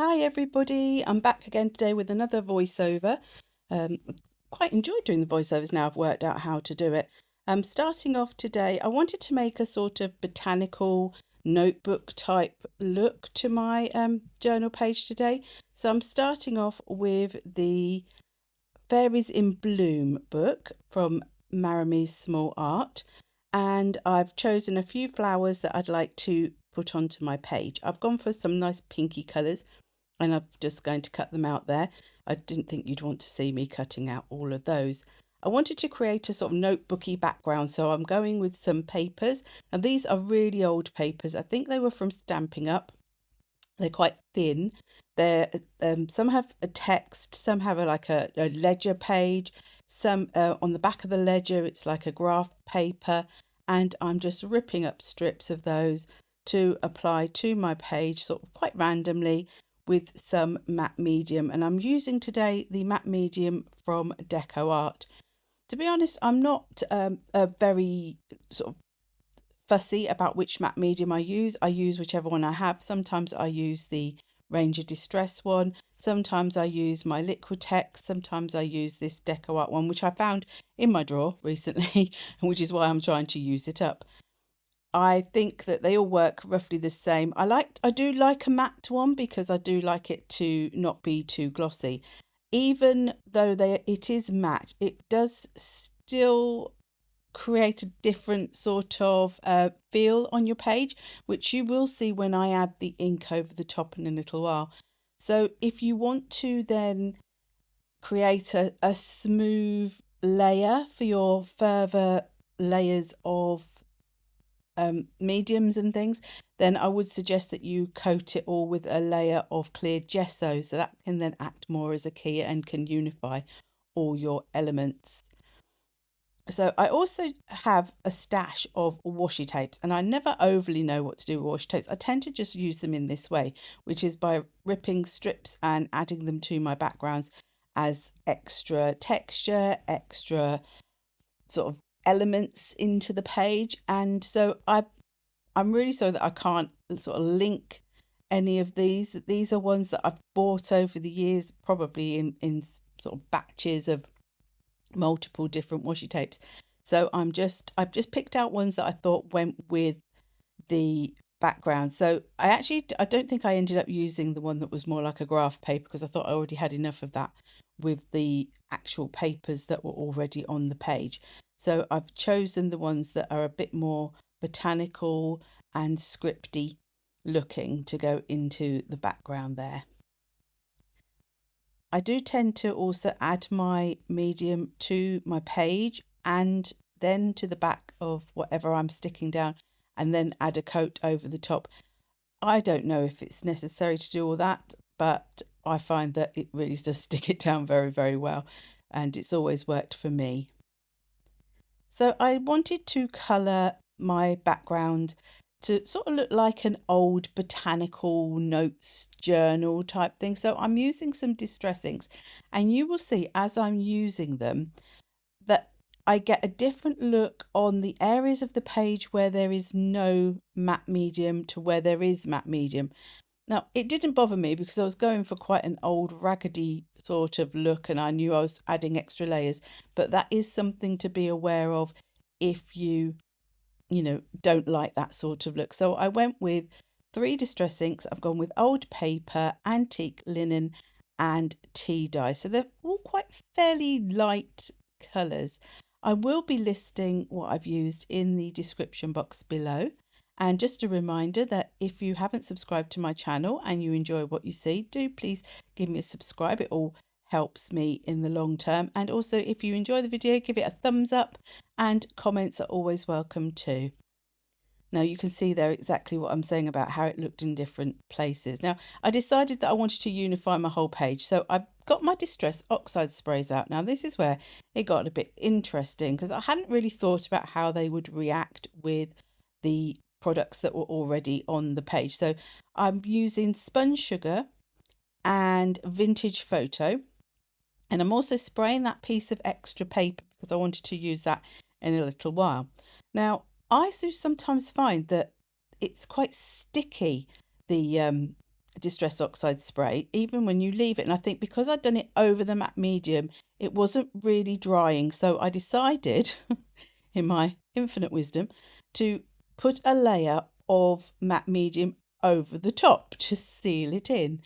Hi everybody, I'm back again today with another voiceover. Um, quite enjoyed doing the voiceovers now I've worked out how to do it. Starting off today, I wanted to make a sort of botanical notebook type look to my journal page today. So I'm starting off with the Fairies in Bloom book from Marami's Small Art, and I've chosen a few flowers that I'd like to put onto my page. I've gone for some nice pinky colours and I'm just going to cut them out there. I didn't think you'd want to see me cutting out all of those. I wanted to create a sort of notebooky background, so I'm going with some papers. And these are really old papers. I think they were from Stampin' Up. They're quite thin. They're some have a text, some have a ledger page, some on the back of the ledger it's like a graph paper, and I'm just ripping up strips of those to apply to my page sort of quite randomly with some matte medium. And I'm using today the matte medium from Decoart. To be honest, I'm not a very sort of fussy about which matte medium I use. I use whichever one I have. Sometimes I use the Ranger Distress one. Sometimes I use my Liquitex. Sometimes I use this Decoart one, which I found in my drawer recently, which is why I'm trying to use it up. I think that they all work roughly the same. I do like a matte one because I do like it to not be too glossy. Even though it is matte, it does still create a different sort of feel on your page, which you will see when I add the ink over the top in a little while. So if you want to then create a smooth layer for your further layers of mediums and things, then I would suggest that you coat it all with a layer of clear gesso, so that can then act more as a key and can unify all your elements. So I also have a stash of washi tapes, and I never overly know what to do with washi tapes. I tend to just use them in this way, which is by ripping strips and adding them to my backgrounds as extra texture, extra sort of elements into the page. And so I'm really sorry that I can't sort of link any of these. These are ones that I've bought over the years, probably in sort of batches of multiple different washi tapes. So I've just picked out ones that I thought went with the background. So I don't think I ended up using the one that was more like a graph paper because I thought I already had enough of that with the actual papers that were already on the page. So I've chosen the ones that are a bit more botanical and scripty looking to go into the background there. I do tend to also add my medium to my page and then to the back of whatever I'm sticking down, and then add a coat over the top. I don't know if it's necessary to do all that, but I find that it really does stick it down very, very well, and it's always worked for me. So I wanted to colour my background to sort of look like an old botanical notes journal type thing. So I'm using some distress inks, and you will see as I'm using them that I get a different look on the areas of the page where there is no matte medium to where there is matte medium. Now, it didn't bother me because I was going for quite an old raggedy sort of look and I knew I was adding extra layers, but that is something to be aware of if you don't like that sort of look. So I went with 3 distress inks. I've gone with old paper, antique linen and tea dye. So they're all quite fairly light colours. I will be listing what I've used in the description box below. And just a reminder that if you haven't subscribed to my channel and you enjoy what you see, do please give me a subscribe. It all helps me in the long term. And also, if you enjoy the video, give it a thumbs up, and comments are always welcome too. Now you can see there exactly what I'm saying about how it looked in different places. Now I decided that I wanted to unify my whole page, so I got my Distress Oxide sprays out. Now this is where it got a bit interesting because I hadn't really thought about how they would react with the products that were already on the page. So I'm using Spun Sugar and Vintage Photo, and I'm also spraying that piece of extra paper because I wanted to use that in a little while. Now I do sometimes find that it's quite sticky, the Distress Oxide spray, even when you leave it. And I think because I'd done it over the matte medium, it wasn't really drying. So I decided, in my infinite wisdom, to put a layer of matte medium over the top to seal it in.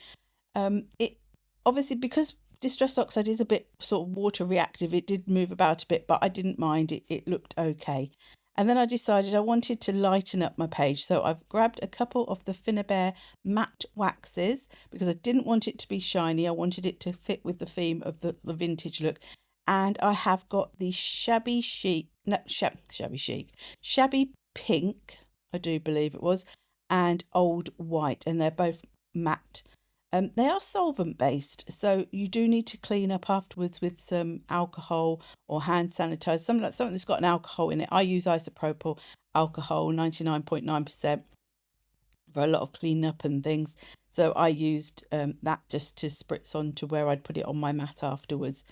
It obviously, because Distress Oxide is a bit sort of water reactive, it did move about a bit, but I didn't mind it. It looked okay. And then I decided I wanted to lighten up my page. So I've grabbed a couple of the Finnabair matte waxes because I didn't want it to be shiny. I wanted it to fit with the theme of the vintage look. And I have got the Shabby Chic, no, Shabby Chic, Shabby Pink, I do believe it was, and Old White. And they're both matte. They are solvent based, so you do need to clean up afterwards with some alcohol or hand sanitizer, something that's got an alcohol in it. I use isopropyl alcohol, 99.9%, for a lot of cleanup and things. So I used that just to spritz onto where I'd put it on my mat afterwards.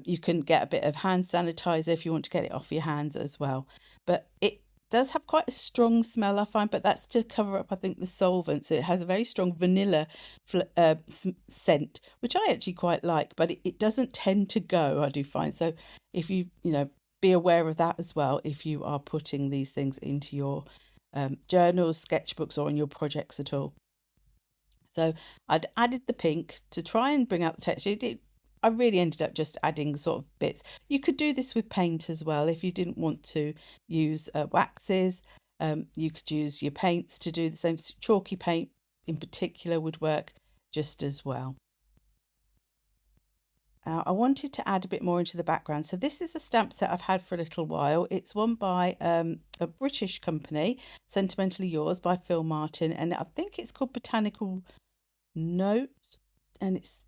You can get a bit of hand sanitizer if you want to get it off your hands as well. But it does have quite a strong smell, I find, but that's to cover up, I think, the solvents. It has a very strong vanilla scent, which I actually quite like, but it doesn't tend to go, I do find. So if you know, be aware of that as well if you are putting these things into your journals, sketchbooks, or in your projects at all. So I'd added the pink to try and bring out the texture. I really ended up just adding sort of bits. You could do this with paint as well if you didn't want to use waxes. You could use your paints to do the same. Chalky paint in particular would work just as well. I wanted to add a bit more into the background. So this is a stamp set I've had for a little while. It's one by a British company, Sentimentally Yours by Phill Martin, and I think it's called Botanical Notes, and it's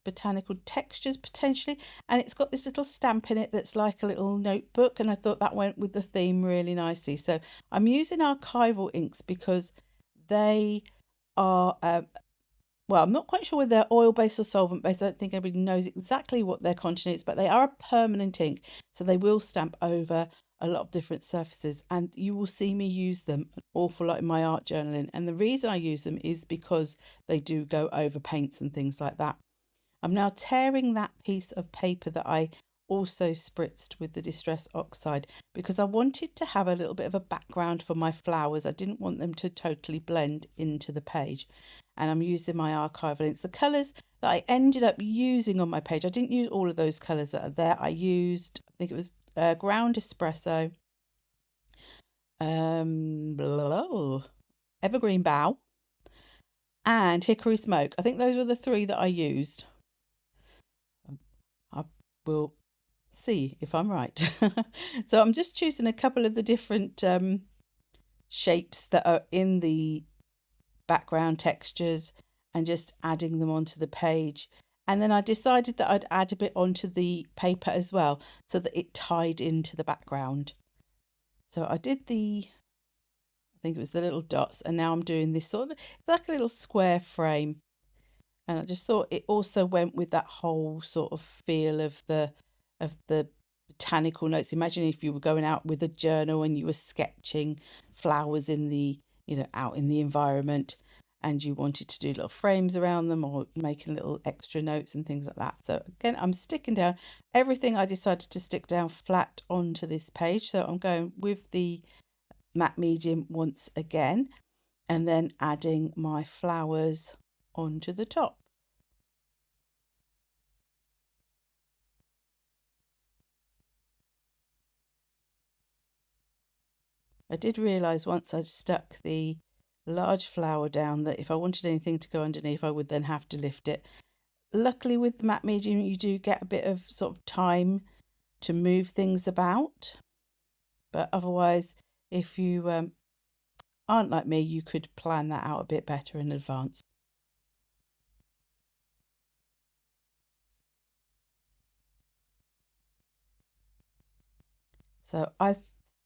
Botanical Textures potentially, and it's got this little stamp in it that's like a little notebook, and I thought that went with the theme really nicely. So I'm using Archival inks because they are well, I'm not quite sure whether they're oil-based or solvent-based. I don't think anybody knows exactly what their content is, but they are a permanent ink, so they will stamp over a lot of different surfaces, and you will see me use them an awful lot in my art journaling. And the reason I use them is because they do go over paints and things like that. I'm now tearing that piece of paper that I also spritzed with the Distress Oxide because I wanted to have a little bit of a background for my flowers. I didn't want them to totally blend into the page. And I'm using my Archival inks. The colours that I ended up using on my page, I didn't use all of those colours that are there. I used, I think it was Ground Espresso, Evergreen Bough, and Hickory Smoke. I think those were the three that I used. I will see if I'm right. So I'm just choosing a couple of the different shapes that are in the background textures and just adding them onto the page. And then I decided that I'd add a bit onto the paper as well so that it tied into the background. So I did I think it was the little dots, and now I'm doing this sort of, it's like a little square frame. And I just thought it also went with that whole sort of feel of the botanical notes. Imagine if you were going out with a journal and you were sketching flowers in the, you know, out in the environment, and you wanted to do little frames around them or making little extra notes and things like that. So again, I'm sticking down everything. I decided to stick down flat onto this page. So I'm going with the matte medium once again, and then adding my flowers onto the top. I did realise once I'd stuck the large flower down that if I wanted anything to go underneath, I would then have to lift it. Luckily with the matte medium, you do get a bit of sort of time to move things about. But otherwise, if you aren't like me, you could plan that out a bit better in advance. So I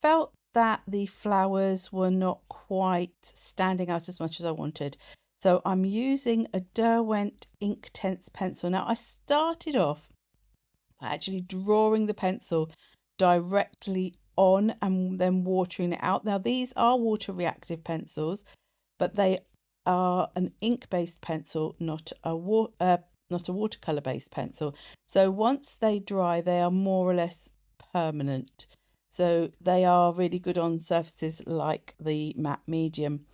felt that the flowers were not quite standing out as much as I wanted. So I'm using a Derwent Inktense pencil. Now I started off by actually drawing the pencil directly on and then watering it out. Now these are water reactive pencils, but they are an ink-based pencil, not a watercolor-based pencil. So once they dry, they are more or less permanent. So they are really good on surfaces like the matte medium.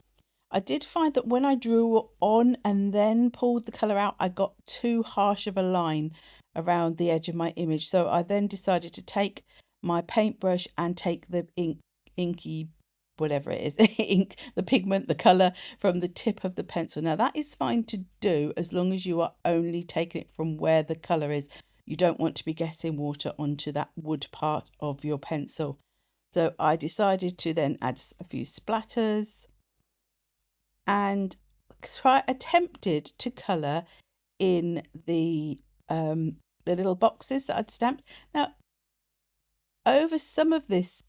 I did find that when I drew on and then pulled the colour out, I got too harsh of a line around the edge of my image. So I then decided to take my paintbrush and take the inky, whatever it is, ink, the pigment, the colour from the tip of the pencil. Now that is fine to do as long as you are only taking it from where the colour is. You don't want to be getting water onto that wood part of your pencil. So I decided to then add a few splatters and attempted to colour in the little boxes that I'd stamped. Now, over some of this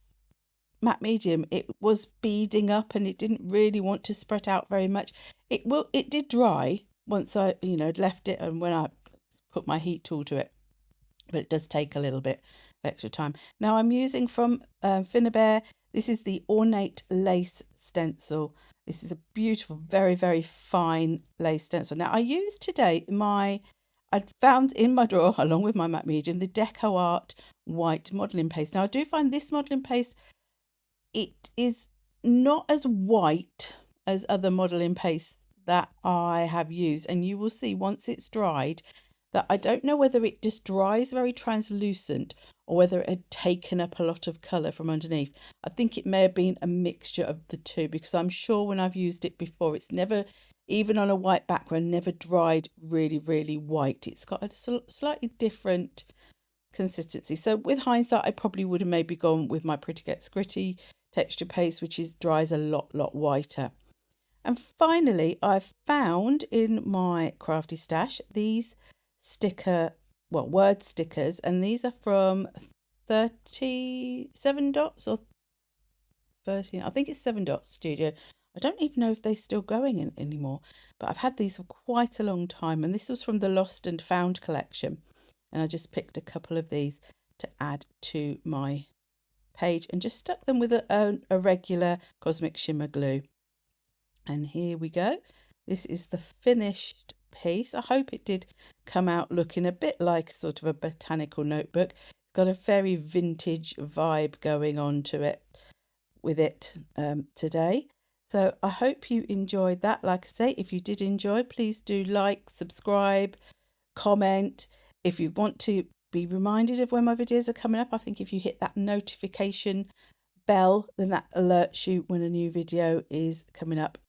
matte medium, it was beading up and it didn't really want to spread out very much. It did dry once I left it, and when I put my heat tool to it, but it does take a little bit of extra time. Now I'm using from Finnabair. This is the Ornate lace stencil. This is a beautiful, very, very fine lace stencil. Now I used today I'd found in my drawer, along with my matte medium, the Decoart white modelling paste. Now I do find this modelling paste, it is not as white as other modelling pastes that I have used, and you will see once it's dried that I don't know whether it just dries very translucent or whether it had taken up a lot of colour from underneath. I think it may have been a mixture of the two, because I'm sure when I've used it before, it's never, even on a white background, never dried really, really white. It's got a slightly different consistency. So with hindsight, I probably would have maybe gone with my Pretty Gets Gritty texture paste, which dries a lot whiter. And finally, I've found in my crafty stash these word stickers, and these are from 37 Dots or 13, I think it's 7 Dots Studio. I don't even know if they're still going anymore, but I've had these for quite a long time, and this was from the Lost and Found collection, and I just picked a couple of these to add to my page and just stuck them with a regular Cosmic Shimmer glue. And here we go. This is the finished piece. I hope it did come out looking a bit like sort of a botanical notebook. It's got a very vintage vibe going on to it with it today. So I hope you enjoyed that. Like I say, if you did enjoy, please do like, subscribe, comment. If you want to be reminded of when my videos are coming up, I think if you hit that notification bell, then that alerts you when a new video is coming up.